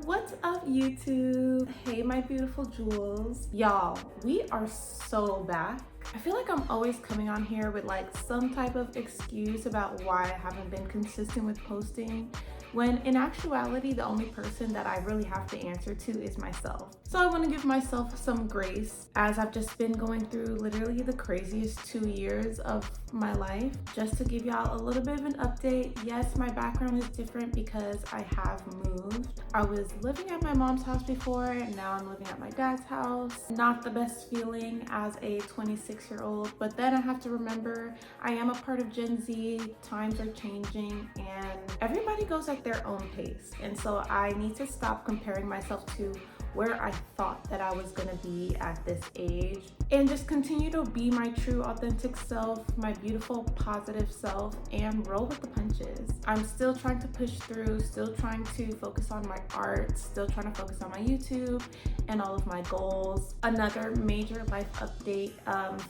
What's up, YouTube? Hey, my beautiful jewels. Y'all, we are so back. I feel like I'm always coming on here with like some type of excuse about why I haven't been consistent with posting, when in actuality, the only person that I really have to answer to is myself. So I want to give myself some grace as I've just been going through literally the craziest 2 years of my life. Just to give y'all a little bit of an update. Yes, my background is different because I have moved. I was living at my mom's house before, and now I'm living at my dad's house. Not the best feeling as a 26-year-old, but then I have to remember I am a part of Gen Z. Times are changing and everybody goes at their own pace. And so I need to stop comparing myself to where I thought that I was gonna be at this age and just continue to be my true authentic self, my beautiful positive self, and roll with the punches. I'm still trying to push through, still trying to focus on my art, still trying to focus on my YouTube and all of my goals. Another major life update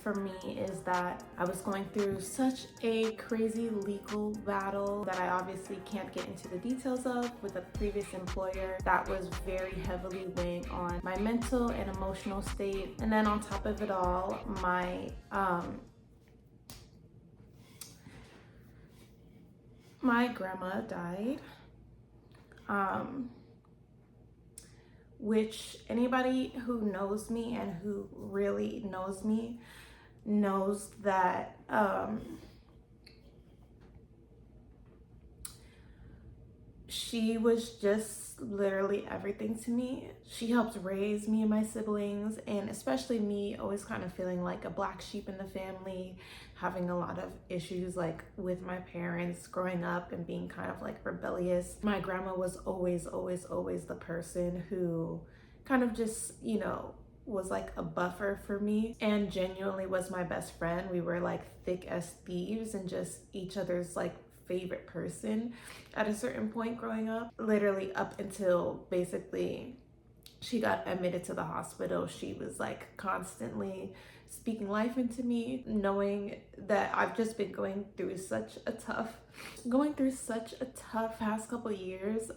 for me is that I was going through such a crazy legal battle that I obviously can't get into the details of with a previous employer that was very heavily weighing on my mental and emotional state. And then on top of it all, my grandma died, which anybody who knows me and who really knows me knows that she was just literally everything to me. She helped raise me and my siblings, and especially me, always kind of feeling like a black sheep in the family, having a lot of issues like with my parents growing up and being kind of like rebellious. My grandma was always the person who kind of just, you know, was like a buffer for me and genuinely was my best friend. We were like thick as thieves and just each other's like favorite person at a certain point growing up, literally up until basically she got admitted to the hospital. She was like constantly speaking life into me, knowing that I've just been going through such a tough past couple years,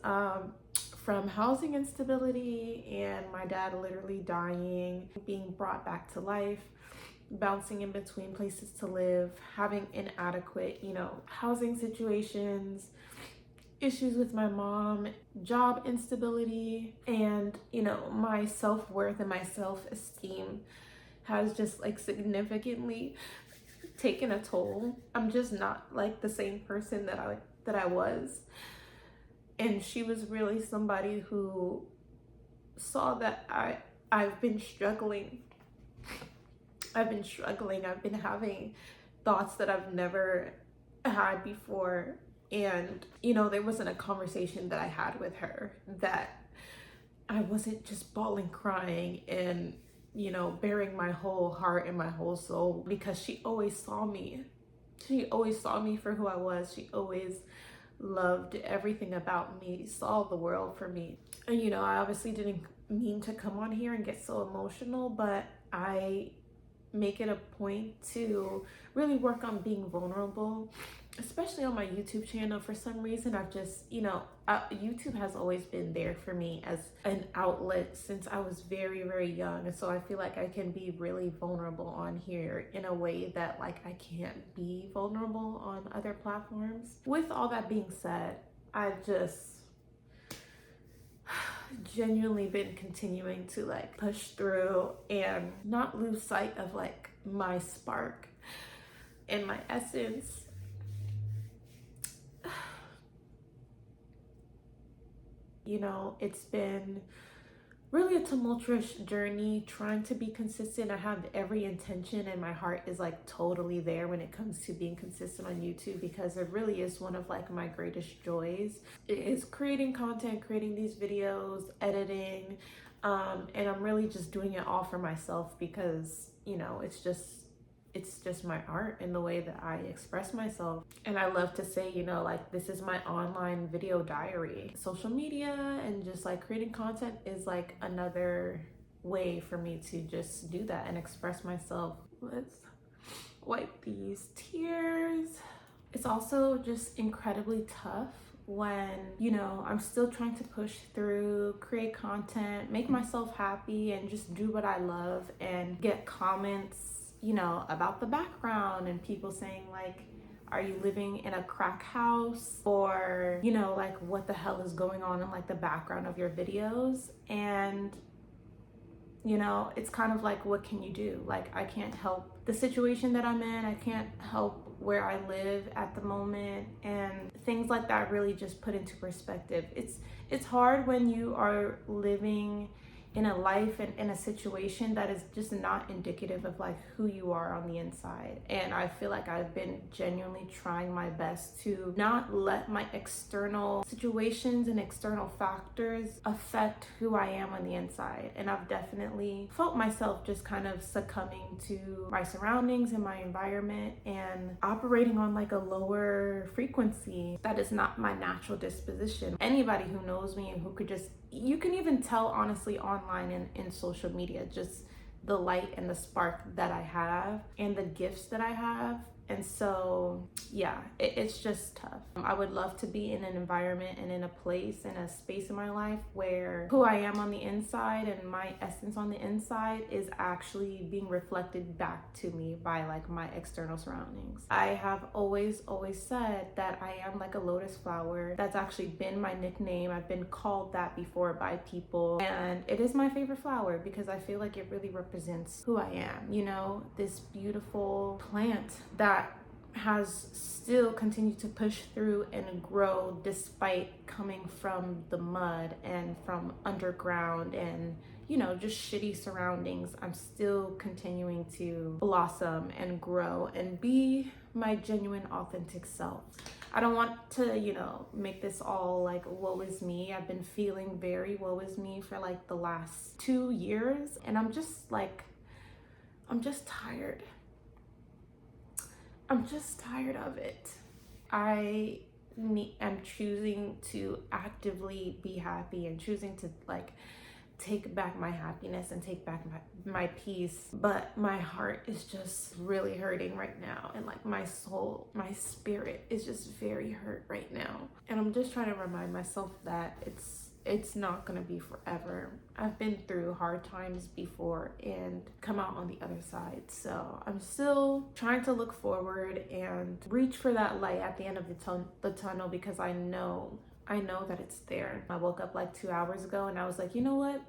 from housing instability and my dad literally dying, being brought back to life, bouncing in between places to live, having inadequate, you know, housing situations, issues with my mom, job instability, and, you know, my self-worth and my self-esteem has just like significantly taken a toll. I'm just not like the same person that I was. And she was really somebody who saw that I've been struggling. I've been having thoughts that I've never had before. And, you know, there wasn't a conversation that I had with her that I wasn't just bawling, crying, and, you know, bearing my whole heart and my whole soul, because she always saw me. She always saw me for who I was. She always loved everything about me, saw the world for me. And, you know, I obviously didn't mean to come on here and get so emotional, but I make it a point to really work on being vulnerable, especially on my YouTube channel. For some reason, I've just, you know, YouTube has always been there for me as an outlet since I was very young. And so I feel like I can be really vulnerable on here in a way that like I can't be vulnerable on other platforms. With all that being said, I've just genuinely been continuing to like push through and not lose sight of like my spark and my essence. You know, it's been really a tumultuous journey trying to be consistent. I have every intention and my heart is like totally there when it comes to being consistent on YouTube, because it really is one of like my greatest joys. It is creating content, creating these videos, editing, and I'm really just doing it all for myself because, you know, it's just my art and the way that I express myself. And I love to say, you know, like this is my online video diary. Social media and just like creating content is like another way for me to just do that and express myself. Let's wipe these tears. It's also just incredibly tough when, you know, I'm still trying to push through, create content, make myself happy, and just do what I love, and get comments, you know, about the background and people saying like, are you living in a crack house? Or, you know, like, what the hell is going on in like the background of your videos? And, you know, it's kind of like, what can you do? Like, I can't help the situation that I'm in. I can't help where I live at the moment, and things like that really just put into perspective. It's hard when you are living in a life and in a situation that is just not indicative of like who you are on the inside. And I feel like I've been genuinely trying my best to not let my external situations and external factors affect who I am on the inside. And I've definitely felt myself just kind of succumbing to my surroundings and my environment and operating on like a lower frequency that is not my natural disposition. Anybody who knows me and who could just, you can even tell honestly online and in social media, just the light and the spark that I have and the gifts that I have. And so, yeah, it's just tough. I would love to be in an environment and in a place and a space in my life where who I am on the inside and my essence on the inside is actually being reflected back to me by like my external surroundings. I have always said that I am like a lotus flower. That's actually been my nickname. I've been called that before by people, and it is my favorite flower because I feel like it really represents who I am. You know, this beautiful plant that has still continued to push through and grow despite coming from the mud and from underground and, you know, just shitty surroundings. I'm still continuing to blossom and grow and be my genuine authentic self. I don't want to, you know, make this all like woe is me. I've been feeling very woe is me for like the last 2 years, and I'm just tired. I'm just tired of it. I am choosing to actively be happy and choosing to like take back my happiness and take back my peace. But my heart is just really hurting right now. And like my soul, my spirit is just very hurt right now. And I'm just trying to remind myself that it's not gonna be forever. I've been through hard times before and come out on the other side. So I'm still trying to look forward and reach for that light at the end of the tunnel because I know that it's there. I woke up like 2 hours ago and I was like, you know what?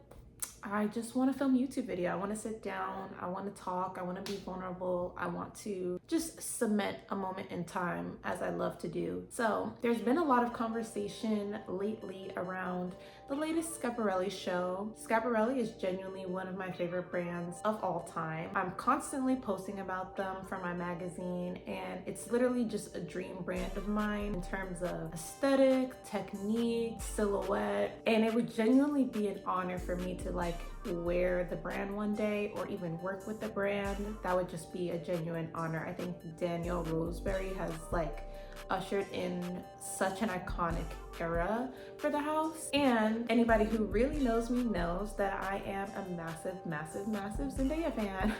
I just want to film a YouTube video. I want to sit down. I want to talk. I want to be vulnerable. I want to just cement a moment in time as I love to do. So there's been a lot of conversation lately around the latest Schiaparelli show. Schiaparelli is genuinely one of my favorite brands of all time. I'm constantly posting about them for my magazine, and it's literally just a dream brand of mine in terms of aesthetic, technique, silhouette, and it would genuinely be an honor for me to like wear the brand one day or even work with the brand. That would just be a genuine honor. I think Daniel Roseberry has like ushered in such an iconic era for the house, and anybody who really knows me knows that I am a massive Zendaya fan.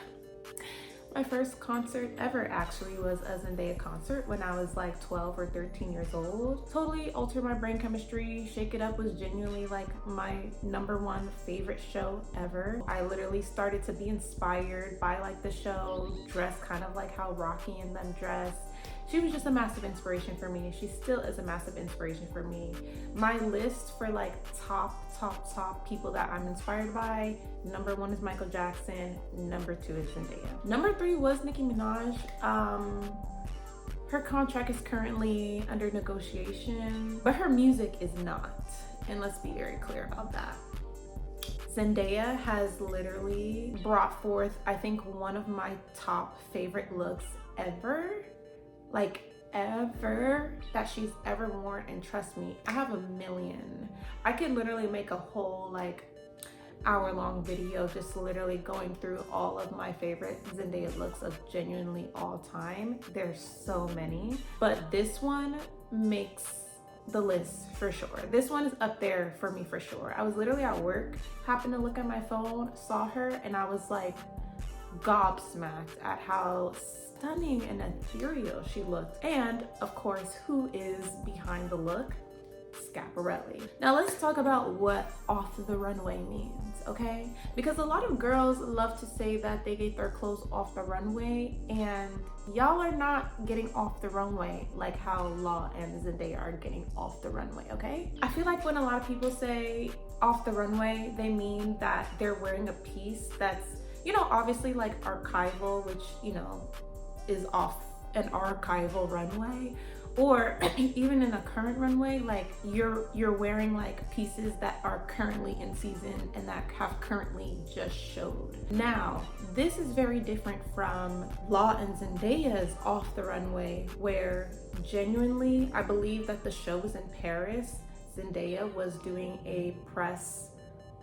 My first concert ever actually was a Zendaya concert when I was like 12 or 13 years old. Totally altered my brain chemistry. Shake It Up was genuinely like my #1 favorite show ever. I literally started to be inspired by like the show, dress kind of like how Rocky and them dress. She was just a massive inspiration for me. She still is a massive inspiration for me. My list for like top people that I'm inspired by, #1 is Michael Jackson, #2 is Zendaya. #3 was Nicki Minaj. Her contract is currently under negotiation, but her music is not. And let's be very clear about that. Zendaya has literally brought forth, I think, one of my top favorite looks ever. Like ever, that she's ever worn, and trust me, I have a million. I could literally make a whole like hour-long video just literally going through all of my favorite Zendaya looks of genuinely all time. There's so many, but this one makes the list for sure. This one is up there for me for sure. I was literally at work, happened to look at my phone, saw her, and I was like gobsmacked at how stunning and ethereal she looked. And of course, who is behind the look? Schiaparelli. Now let's talk about what off the runway means, okay? Because a lot of girls love to say that they get their clothes off the runway, and y'all are not getting off the runway like how Law and Zendaya are getting off the runway, okay? I feel like when a lot of people say off the runway, they mean that they're wearing a piece that's, you know, obviously like archival, which, you know, is off an archival runway, or even in a current runway, like you're wearing like pieces that are currently in season and that have currently just showed. Now, this is very different from Law and Zendaya's off the runway, where genuinely, I believe that the show was in Paris. Zendaya was doing a press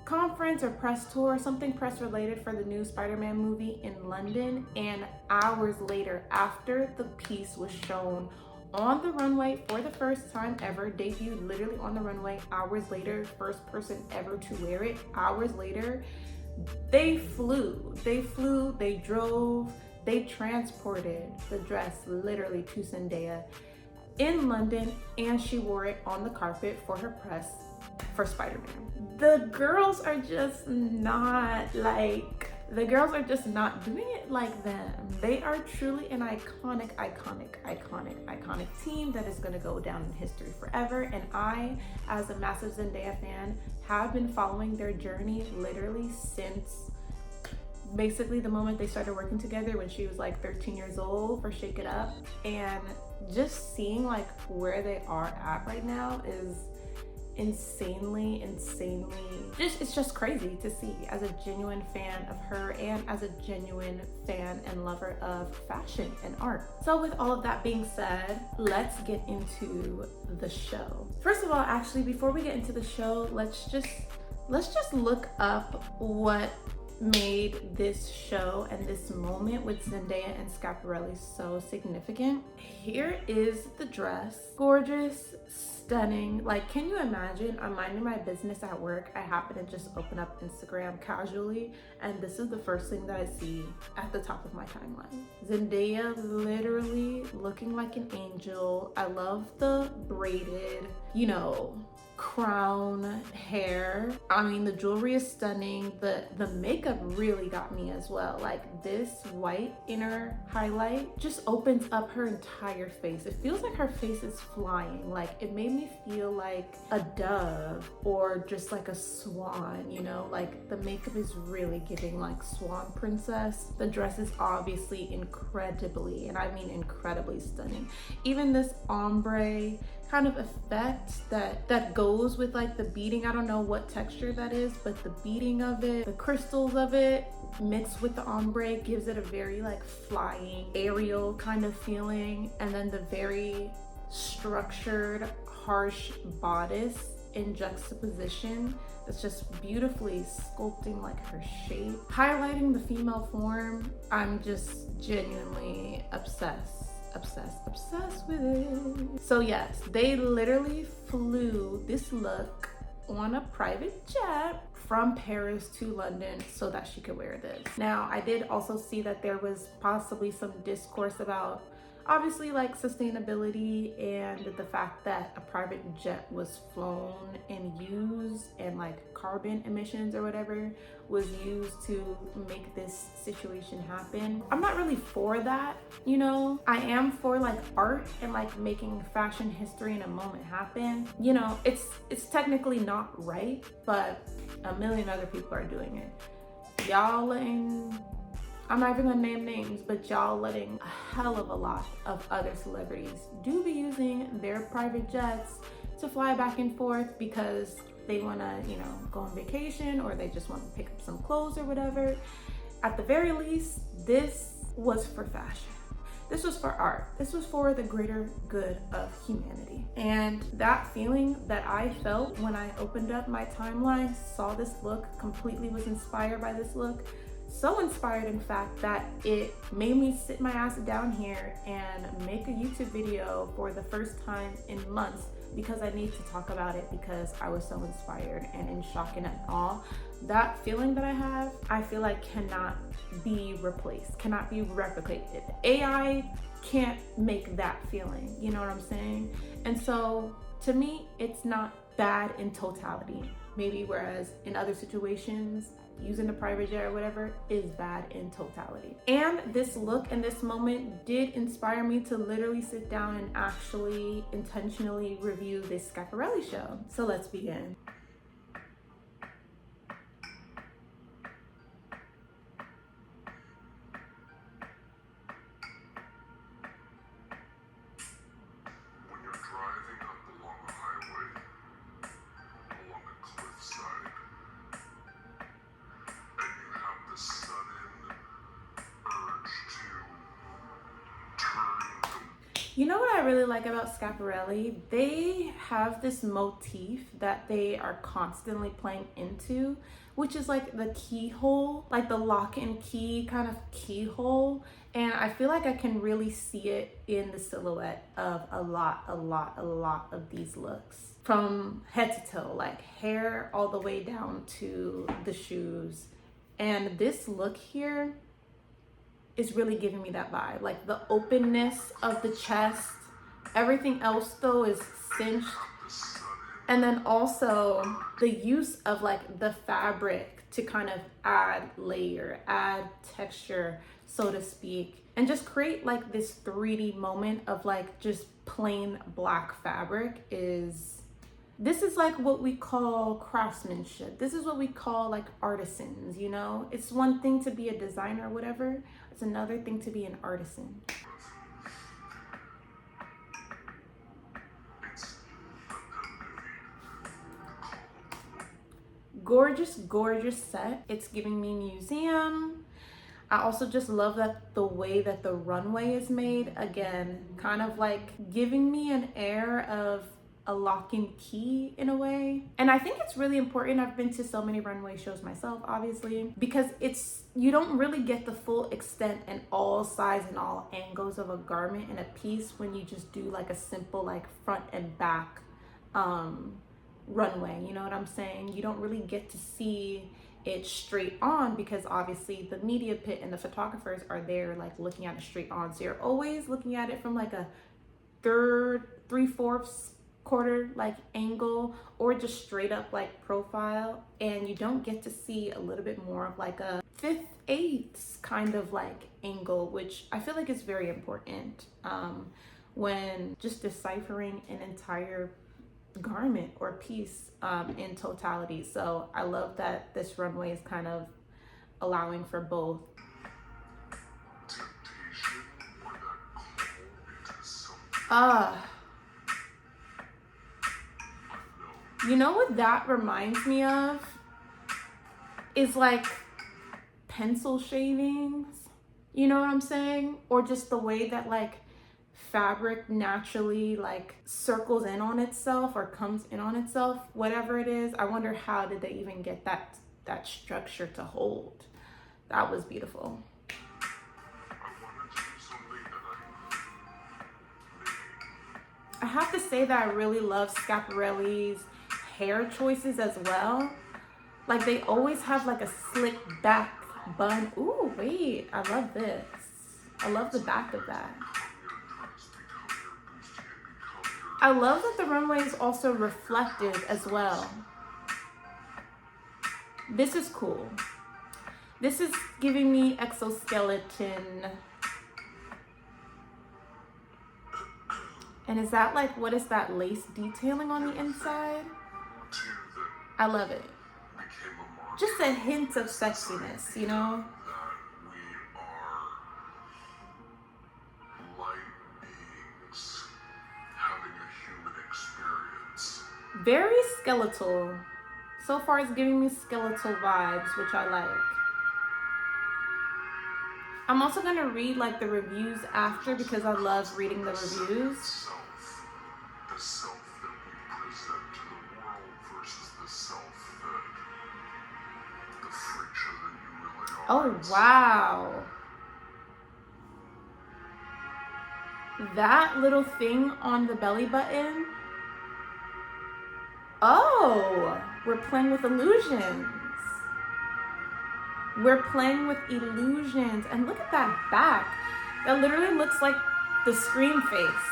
conference or press tour, something press related for the new Spider-Man movie in London, and hours later, after the piece was shown on the runway for the first time ever, debuted literally on the runway, hours later, first person ever to wear it, hours later, they drove, they transported the dress literally to Zendaya in London, and she wore it on the carpet for her press for Spider-Man. The girls are just not doing it like them. They are truly an iconic team that is gonna go down in history forever. And I, as a massive Zendaya fan, have been following their journey literally since basically the moment they started working together when she was like 13 years old for Shake It Up. And just seeing like where they are at right now is insanely it's just crazy to see as a genuine fan of her and as a genuine fan and lover of fashion and art. So with all of that being said, let's get into the show. First of all, actually, before we get into the show, let's just look up what made this show and this moment with Zendaya and Schiaparelli so significant. Here is the dress. Gorgeous, stunning. Like, can you imagine? I'm minding my business at work. I happen to just open up Instagram casually, and this is the first thing that I see at the top of my timeline. Zendaya literally looking like an angel. I love the braided, you know, crown hair. I mean, the jewelry is stunning. The makeup really got me as well. Like, this white inner highlight just opens up her entire face. It feels like her face is flying. Like, it made me feel like a dove or just like a swan, you know? Like, the makeup is really giving like swan princess. The dress is obviously incredibly, and I mean incredibly stunning. Even this ombre kind of effect that goes with like the beading. I don't know what texture that is, but the beading of it, the crystals of it mixed with the ombre gives it a very like flying, aerial kind of feeling. And then the very structured, harsh bodice in juxtaposition that's just beautifully sculpting like her shape, highlighting the female form. I'm just genuinely obsessed with it. So yes, they literally flew this look on a private jet from Paris to London so that she could wear this. Now, I did also see that there was possibly some discourse about obviously like sustainability and the fact that a private jet was flown and used, and like carbon emissions or whatever was used to make this situation happen. I'm not really for that, you know. I am for like art and like making fashion history in a moment happen. You know, it's technically not right, but a million other people are doing it. Y'all letting, I'm not even gonna name names, but y'all letting a hell of a lot of other celebrities do be using their private jets to fly back and forth because they wanna, you know, go on vacation, or they just wanna pick up some clothes or whatever. At the very least, this was for fashion. This was for art. This was for the greater good of humanity. And that feeling that I felt when I opened up my timeline, saw this look, completely was inspired by this look. So inspired, in fact, that it made me sit my ass down here and make a YouTube video for the first time in months, because I need to talk about it because I was so inspired and in shock and in awe. That feeling that I have, I feel like cannot be replaced, cannot be replicated. AI can't make that feeling, you know what I'm saying? And so to me, it's not bad in totality. Maybe whereas in other situations, using a private jet or whatever is bad in totality. And this look and this moment did inspire me to literally sit down and actually intentionally review this Schiaparelli show. So let's begin. You know what I really like about Schiaparelli? They have this motif that they are constantly playing into, which is like the keyhole, like the lock and key kind of keyhole. And I feel like I can really see it in the silhouette of a lot of these looks. From head to toe, like hair all the way down to the shoes. And this look here is really giving me that vibe, like the openness of the chest. Everything else though is cinched, and then also the use of like the fabric to kind of add layer, add texture, so to speak, and just create like this 3D moment of like just plain black fabric. This is like what we call craftsmanship. This is what we call like artisans, you know? It's one thing to be a designer or whatever. It's another thing to be an artisan. Gorgeous, gorgeous set. It's giving me museum. I also just love that the way that the runway is made. Again, kind of like giving me an air of a lock and key in a way. And I think it's really important. I've been to so many runway shows myself, obviously, because you don't really get the full extent and all size and all angles of a garment in a piece when you just do like a simple like front and back runway. You know what I'm saying? You don't really get to see it straight on because obviously the media pit and the photographers are there like looking at it straight on. So you're always looking at it from like a 3/4 quarter like angle or just straight up like profile, and you don't get to see a little bit more of like a 5/8 kind of like angle, which I feel like is very important when just deciphering an entire garment or piece in totality. So I love that this runway is kind of allowing for both. You know what that reminds me of is like pencil shavings, you know what I'm saying? Or just the way that like fabric naturally like circles in on itself or comes in on itself, whatever it is. I wonder how did they even get that structure to hold. That was beautiful. I have to say that I really love Schiaparelli's hair choices as well. Like they always have like a slick back bun. Ooh, wait, I love this. I love the back of that. I love that the runway is also reflective as well. This is cool. This is giving me exoskeleton. And is that like, what is that lace detailing on the inside? I love it. Just a hint of sexiness, you know? Very skeletal. So far it's giving me skeletal vibes, which I like. I'm also gonna read like the reviews after because I love reading the reviews. The self that we present to the world versus the self that the creature that you really are. Oh wow. That little thing on the belly button. Oh, we're playing with illusions. We're playing with illusions. And look at that back. That literally looks like the Scream face.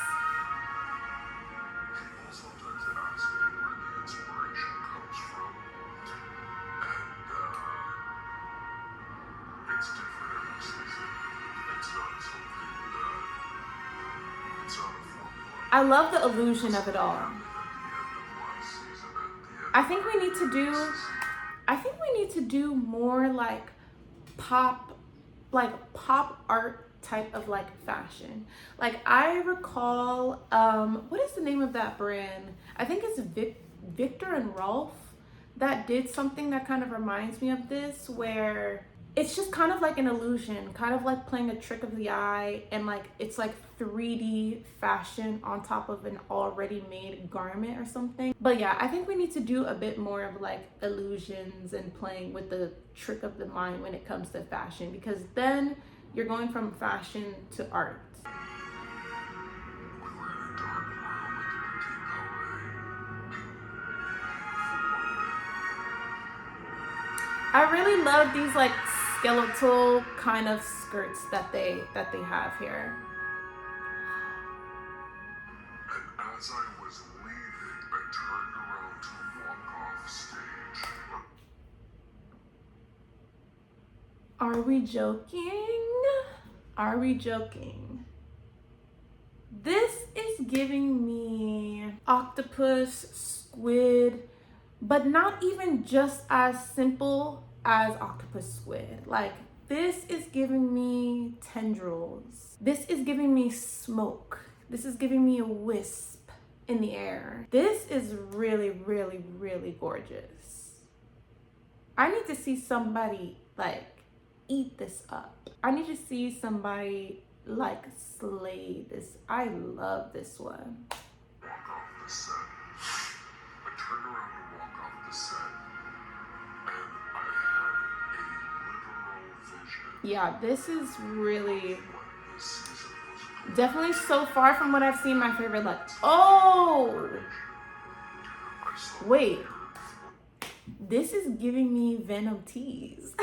I love the illusion of it all. I think we need to do more like pop art type of like fashion. Like I recall, what is the name of that brand? I think it's Victor and Rolf that did something that kind of reminds me of this, where it's just kind of like an illusion, kind of like playing a trick of the eye, and like it's like 3D fashion on top of an already made garment or something. But yeah, I think we need to do a bit more of like illusions and playing with the trick of the mind when it comes to fashion, because then you're going from fashion to art. I really love these like skeletal kind of skirts that they have here. And as I was leaving, I turned around to walk off stage. Are we joking? Are we joking? This is giving me octopus, squid, but not even just as simple as octopus squid. Like this is giving me tendrils. This is giving me smoke. This is giving me a wisp in the air. This is really, really, really gorgeous. I need to see somebody like eat this up. I need to see somebody like slay this. I love this one. Walk off the set. I turned around to walk off the set, and I had a literal vision. Yeah, this is really definitely so far from what I've seen my favorite look. Oh, wait. This is giving me Venom tease.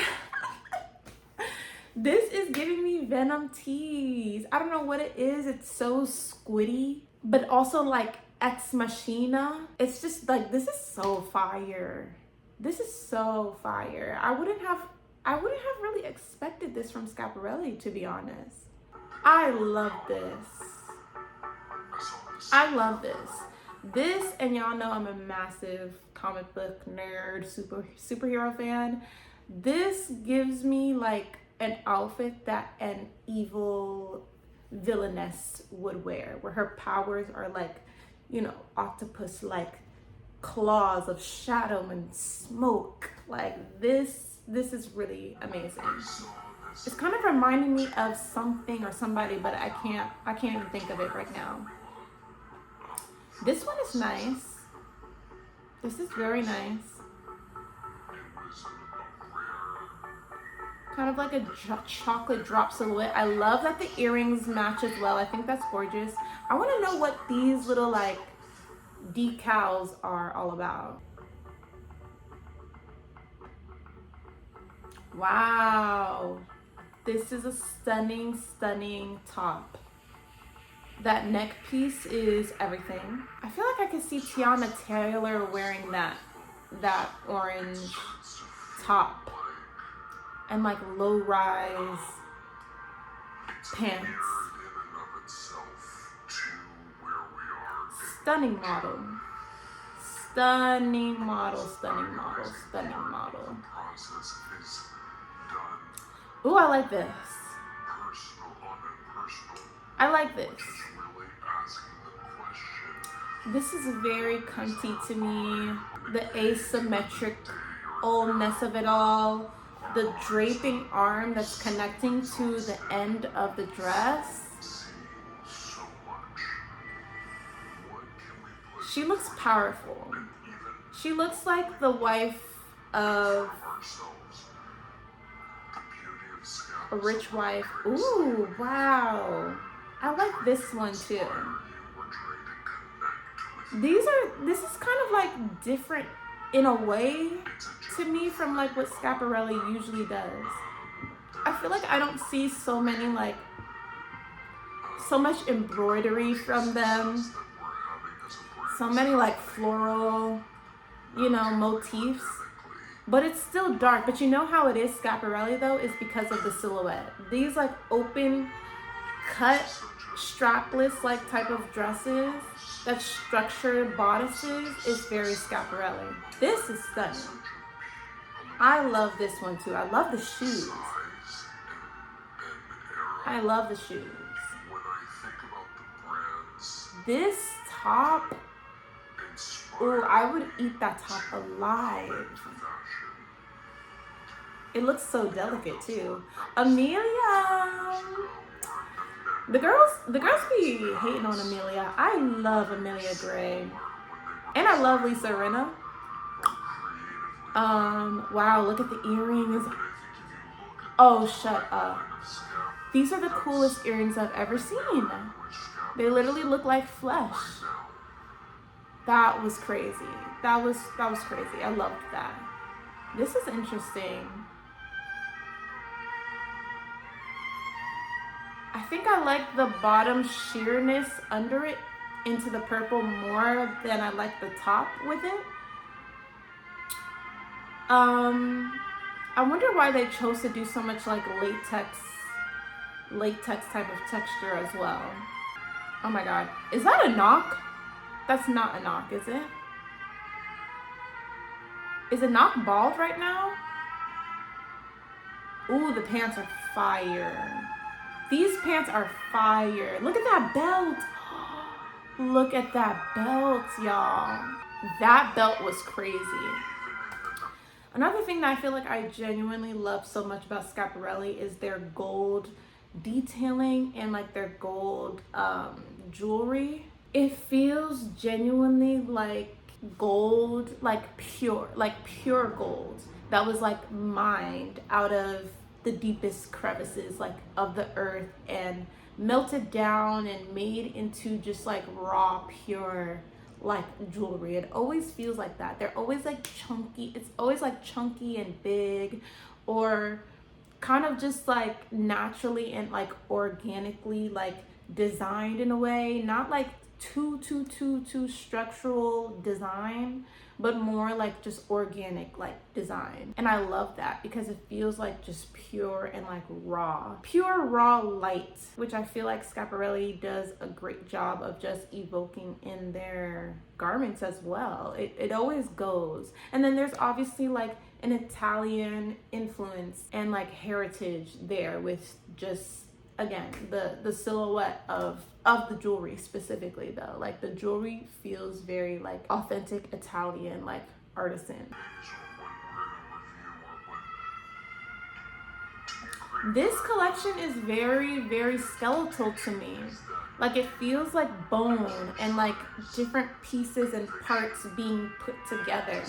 This is giving me Venom tease. I don't know what it is. It's so squiddy, but also like Ex Machina. It's just like, this is so fire. This is so fire. I wouldn't have really expected this from Schiaparelli, to be honest. I love this. I love this. This, and y'all know I'm a massive comic book nerd, superhero fan. This gives me like an outfit that an evil villainess would wear, where her powers are like, you know, octopus like claws of shadow and smoke. Like this is really amazing. It's kind of reminding me of something or somebody, but I can't even think of it right now. This one is nice. This is very nice. Kind of like a chocolate drop silhouette. I love that the earrings match as well. I think that's gorgeous. I want to know what these little like decals are all about. Wow. This is a stunning, stunning top. That neck piece is everything. I feel like I could see Tiana Taylor wearing that orange top and like low-rise pants. Stunning model. Stunning model, stunning model, stunning model. Ooh, I like this. I like this. This is very cunty to me. The asymmetric oldness of it all. The draping arm that's connecting to the end of the dress. She looks powerful. She looks like the wife of a rich wife. Ooh, wow. I like this one too. This is kind of like different in a way to me from like what Schiaparelli usually does. I feel like I don't see so many like, so much embroidery from them. So many like floral, you know, motifs. but it's still dark. But you know how it is Schiaparelli though, is because of the silhouette. These like open cut strapless like type of dresses, that structured bodices, is very Schiaparelli. This is stunning. I love this one too. I love the shoes. I love the shoes. When I think about the brands, This top, oh, I would eat that top alive. fashion, It looks so delicate too. Amelia. The girls be hating on Amelia. I love Amelia Gray. And I love Lisa Rinna. Wow, look at the earrings. Oh, shut up. These are the coolest earrings I've ever seen. They literally look like flesh. That was crazy. That was crazy. I loved that. This is interesting. I think I like the bottom sheerness under it into the purple more than I like the top with it. I wonder why they chose to do so much like latex type of texture as well. Oh my god. Is that a knock? That's not a knock, is it? Is a knock bald right now? Ooh, the pants are fire. These pants are fire. Look at that belt. Look at that belt, y'all. That belt was crazy. Another thing that I feel like I genuinely love so much about Schiaparelli is their gold detailing and like their gold jewelry. It feels genuinely like gold, like pure gold that was like mined out of the deepest crevices like of the earth and melted down and made into just like raw, pure like jewelry. It always feels like that. They're always like chunky. It's always like chunky and big, or kind of just like naturally and like organically like designed in a way, not like too structural design, but more like just organic like design. And I love that because it feels like just pure and like pure raw light, which I feel like Schiaparelli does a great job of just evoking in their garments as well. It always goes. And then there's obviously like an Italian influence and like heritage there with just, again, the silhouette of the jewelry specifically though. Like the jewelry feels very like authentic Italian, like artisan. This collection is very skeletal to me. Like it feels like bone and like different pieces and parts being put together.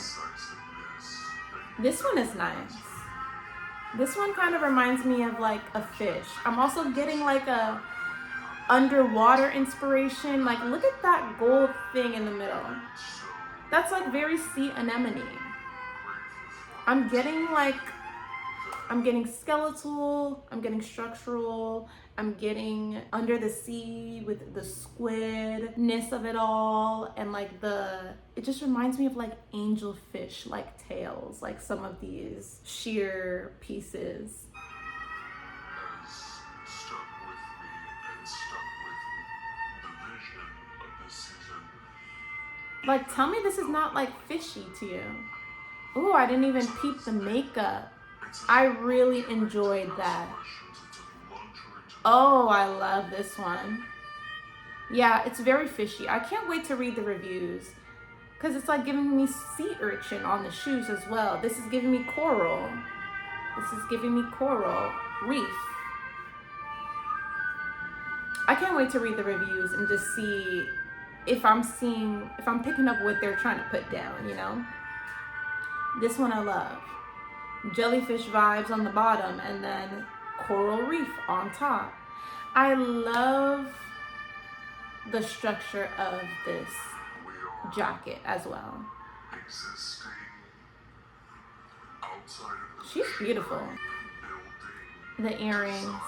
This one is nice. This one kind of reminds me of like a fish. I'm also getting like a underwater inspiration. Like look at that gold thing in the middle. That's like very sea anemone. I'm getting skeletal, I'm getting structural, I'm getting under the sea with the squidness of it all, and like it just reminds me of like angelfish like tails, like some of these sheer pieces. Like tell me this is not like fishy to you. Ooh, I didn't even peep the makeup. I really enjoyed that. Oh, I love this one. Yeah, it's very fishy. I can't wait to read the reviews because it's like giving me sea urchin on the shoes as well. This is giving me coral. This is giving me coral reef. I can't wait to read the reviews and just see if I'm picking up what they're trying to put down, you know? This one I love. Jellyfish vibes on the bottom and then coral reef on top. I love the structure of this jacket as well. She's beautiful. The earrings.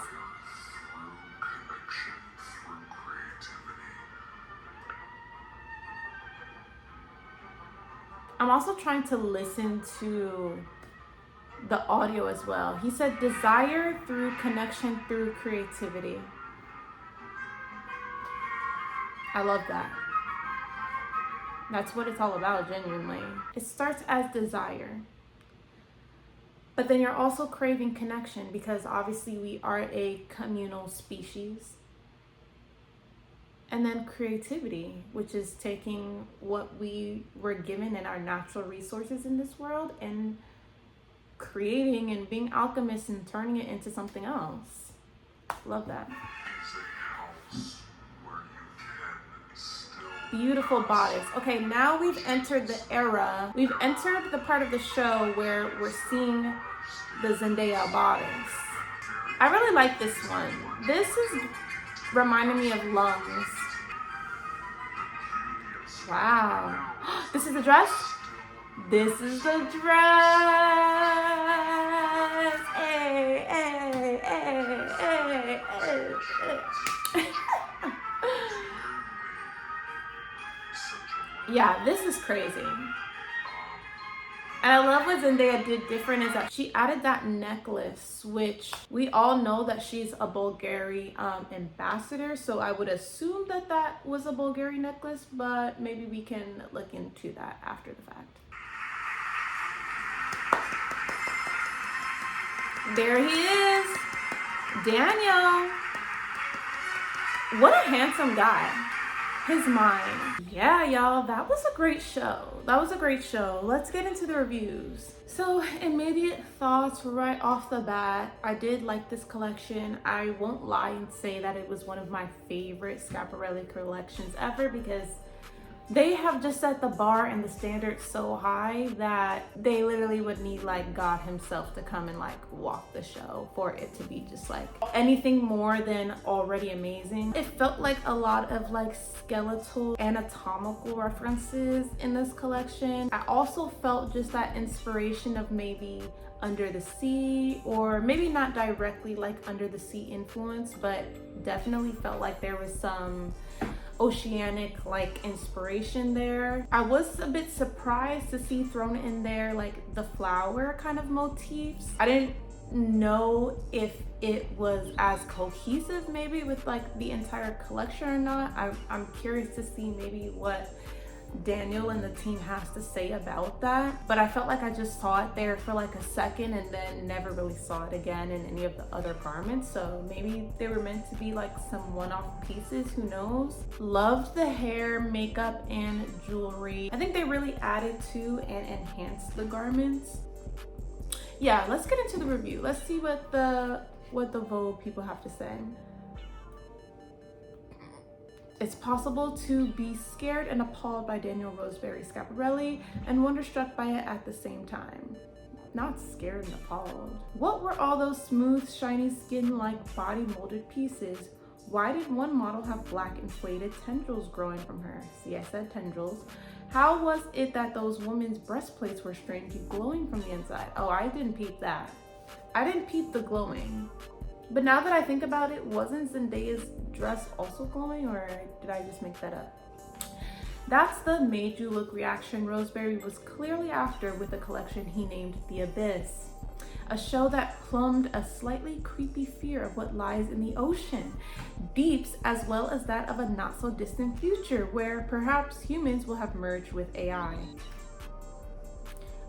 I'm also trying to listen to the audio as well. He said desire through connection through creativity. I love that. That's what it's all about, genuinely. It starts as desire, but then you're also craving connection, because obviously we are a communal species. And then creativity, which is taking what we were given in our natural resources in this world and creating and being alchemists and turning it into something else. Love that. Is a house where you can still Beautiful bodice. Okay, now we've entered the era. We've entered the part of the show where we're seeing the Zendaya bodice. I really like this one. This is reminding me of Lungs. Wow. This is the dress? This is the dress. Hey, hey, hey, hey, hey, hey. Yeah, this is crazy. And I love what Zendaya did different is that she added that necklace, which we all know that she's a Bulgari ambassador. So I would assume that that was a Bulgari necklace, but maybe we can look into that after the fact. There he is, Daniel. What a handsome guy. His mind. Yeah, y'all, that was a great show. That was a great show. Let's get into the reviews. So, immediate thoughts right off the bat. I did like this collection. I won't lie and say that it was one of my favorite Schiaparelli collections ever, because they have just set the bar and the standard so high that they literally would need like God himself to come and like walk the show for it to be just like anything more than already amazing. It felt like a lot of like skeletal anatomical references in this collection. I also felt just that inspiration of maybe Under the Sea, or maybe not directly like Under the Sea influence, but definitely felt like there was some oceanic like inspiration there. I was a bit surprised to see thrown in there like the flower kind of motifs. I didn't know if it was as cohesive maybe with like the entire collection or not. I'm curious to see maybe what Daniel and the team has to say about that, but I felt like I just saw it there for like a second and then never really saw it again in any of the other garments. So maybe they were meant to be like some one-off pieces, who knows. Loved the hair, makeup, and jewelry. I think they really added to and enhanced the garments. Yeah, let's get into the review. Let's see what the Vogue people have to say. It's possible to be scared and appalled by Daniel Roseberry Schiaparelli and wonderstruck by it at the same time. Not scared and appalled. What were all those smooth, shiny skin-like body molded pieces? Why did one model have black inflated tendrils growing from her? See, I said tendrils. How was it that those women's breastplates were strangely glowing from the inside? Oh, I didn't peep that. I didn't peep the glowing. But now that I think about it, wasn't Zendaya's dress also glowing, or did I just make that up? That's the made you look reaction Roseberry was clearly after with the collection he named The Abyss. A show that plumbed a slightly creepy fear of what lies in the ocean, deeps as well as that of a not so distant future where perhaps humans will have merged with AI.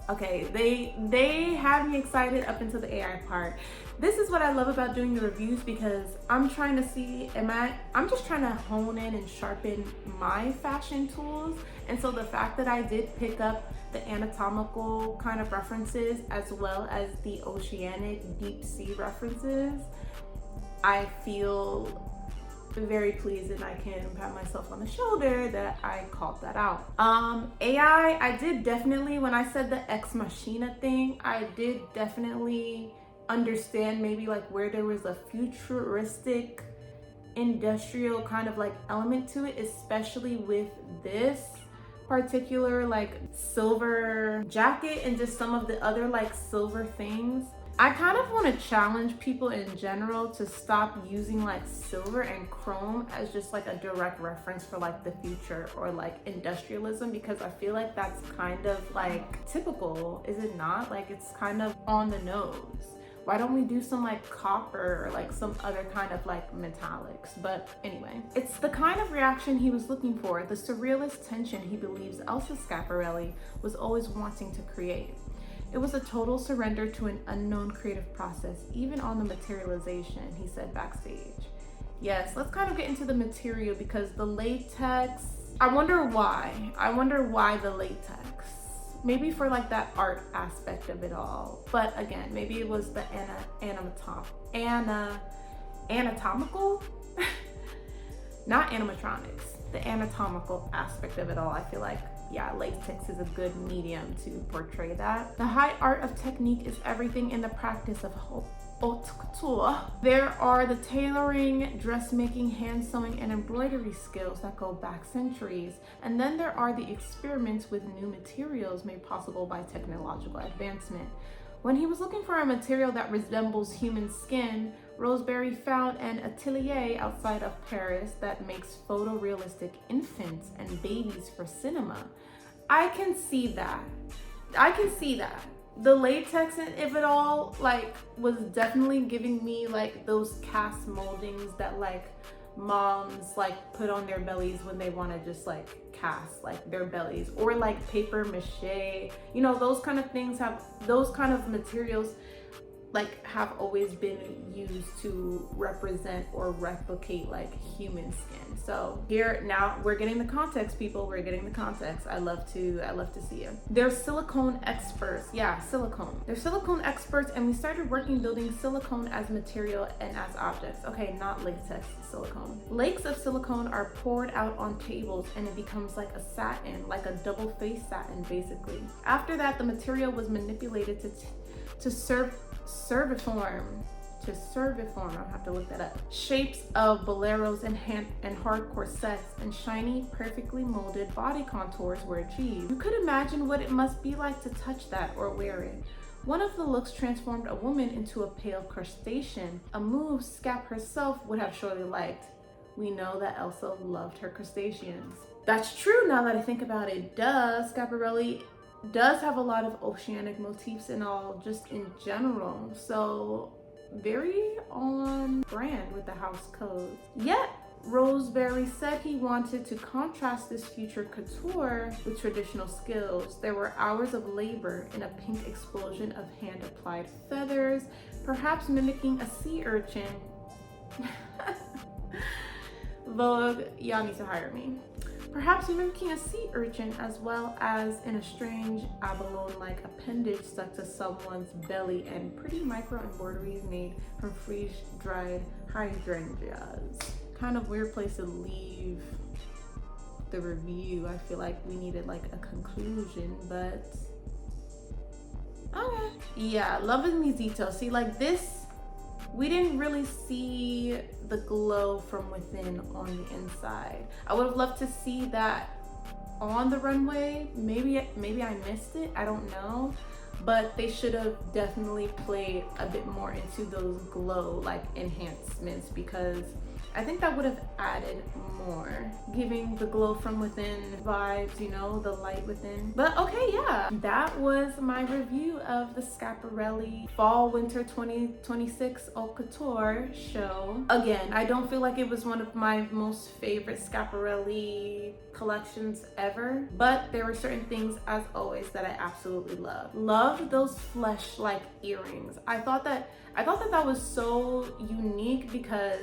Okay, they had me excited up until the AI part. This is what I love about doing the reviews, because I'm trying to see, I'm just trying to hone in and sharpen my fashion tools. And so the fact that I did pick up the anatomical kind of references as well as the oceanic deep sea references, I feel very pleased, and I can pat myself on the shoulder that I called that out. AI, I did definitely, when I said the ex machina thing, I did definitely understand maybe like where there was a futuristic industrial kind of like element to it, especially with this particular like silver jacket and just some of the other like silver things. I kind of want to challenge people in general to stop using like silver and chrome as just like a direct reference for like the future or like industrialism, because I feel like that's kind of like typical, is it not? Like it's kind of on the nose. Why don't we do some like copper or like some other kind of like metallics? But anyway, it's the kind of reaction he was looking for, the surrealist tension he believes Elsa Schiaparelli was always wanting to create. It was a total surrender to an unknown creative process, even on the materialization, he said backstage. Yes, let's kind of get into the material, because the latex, I wonder why the latex. Maybe for like that art aspect of it all. But again, maybe it was the anatomical, not animatronics, the anatomical aspect of it all. I feel like, yeah, latex is a good medium to portray that. The high art of technique is everything in the practice of haute couture. There are the tailoring, dressmaking, hand sewing, and embroidery skills that go back centuries. And then there are the experiments with new materials made possible by technological advancement. When he was looking for a material that resembles human skin, Roseberry found an atelier outside of Paris that makes photorealistic infants and babies for cinema. I can see that. The latex of it all like was definitely giving me like those cast moldings that like moms like put on their bellies when they want to just like cast like their bellies, or like paper mache, you know, those kind of things have, those kind of materials like have always been used to represent or replicate like human skin. So here now we're getting the context, people. We're getting the context. I love to see it. They're silicone experts. Yeah, silicone. They're silicone experts, and we started working building silicone as material and as objects. Okay, not latex, silicone. Lakes of silicone are poured out on tables, and it becomes like a satin, like a double-faced satin, basically. After that, the material was manipulated to serviform, I have to look that up. Shapes of boleros and hard corsets and shiny, perfectly molded body contours were achieved. You could imagine what it must be like to touch that or wear it. One of the looks transformed a woman into a pale crustacean, a move Scap herself would have surely liked. We know that Elsa loved her crustaceans. That's true now that I think about it. Duh, Schiaparelli does have a lot of oceanic motifs and all, just in general, so very on brand with the house codes. Yet Roseberry said he wanted to contrast this future couture with traditional skills. There were hours of labor in a pink explosion of hand applied feathers, perhaps mimicking a sea urchin. Vogue, y'all need to hire me. Perhaps mimicking a sea urchin, as well as in a strange abalone-like appendage stuck to someone's belly, and pretty micro embroideries made from freeze-dried hydrangeas. Kind of weird place to leave the review. I feel like we needed like a conclusion, but okay. Yeah, loving these details. See, like this, we didn't really see the glow from within on the inside. I would have loved to see that on the runway. Maybe I missed it, I don't know. But they should have definitely played a bit more into those glow like enhancements, because I think that would have added more, giving the glow from within vibes, you know, the light within. But okay, yeah, that was my review of the Schiaparelli Fall Winter 2026 Haute Couture show. Again, I don't feel like it was one of my most favorite Schiaparelli collections ever, but there were certain things, as always, that I absolutely loved. Loved those flesh-like earrings. I thought that was so unique, because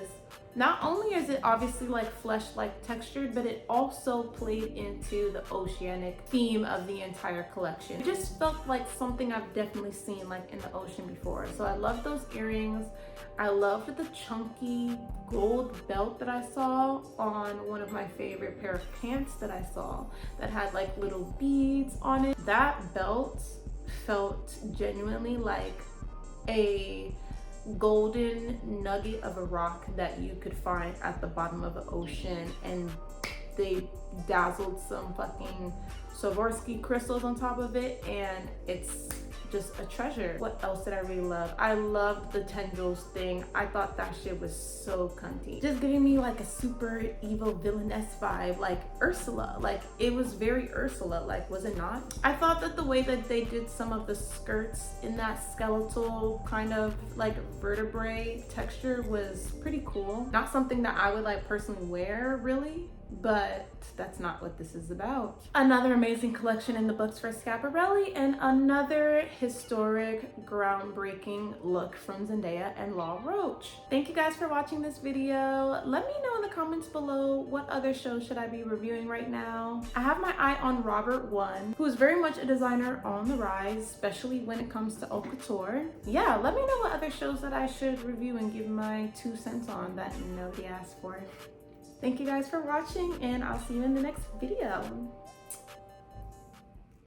not only is it obviously like flesh-like textured, but it also played into the oceanic theme of the entire collection. It just felt like something I've definitely seen like in the ocean before. So I love those earrings. I loved the chunky gold belt that I saw on one of my favorite pair of pants that I saw that had like little beads on it. That belt felt genuinely like a golden nugget of a rock that you could find at the bottom of the ocean, and they dazzled some fucking Swarovski crystals on top of it, and it's just a treasure. What else did I really love? I loved the tendrils thing. I thought that shit was so cunty. Just giving me like a super evil villainess vibe, like Ursula. Like it was very Ursula, like was it not? I thought that the way that they did some of the skirts in that skeletal kind of like vertebrae texture was pretty cool. Not something that I would like personally wear really, but that's not what this is about. Another amazing collection in the books for Schiaparelli, and another historic, groundbreaking look from Zendaya and Law Roach. Thank you guys for watching this video. Let me know in the comments below what other shows should I be reviewing right now. I have my eye on Robert One, who is very much a designer on the rise, especially when it comes to haute couture. Yeah, let me know what other shows that I should review and give my 2 cents on that nobody asked for. Thank you guys for watching, and I'll see you in the next video.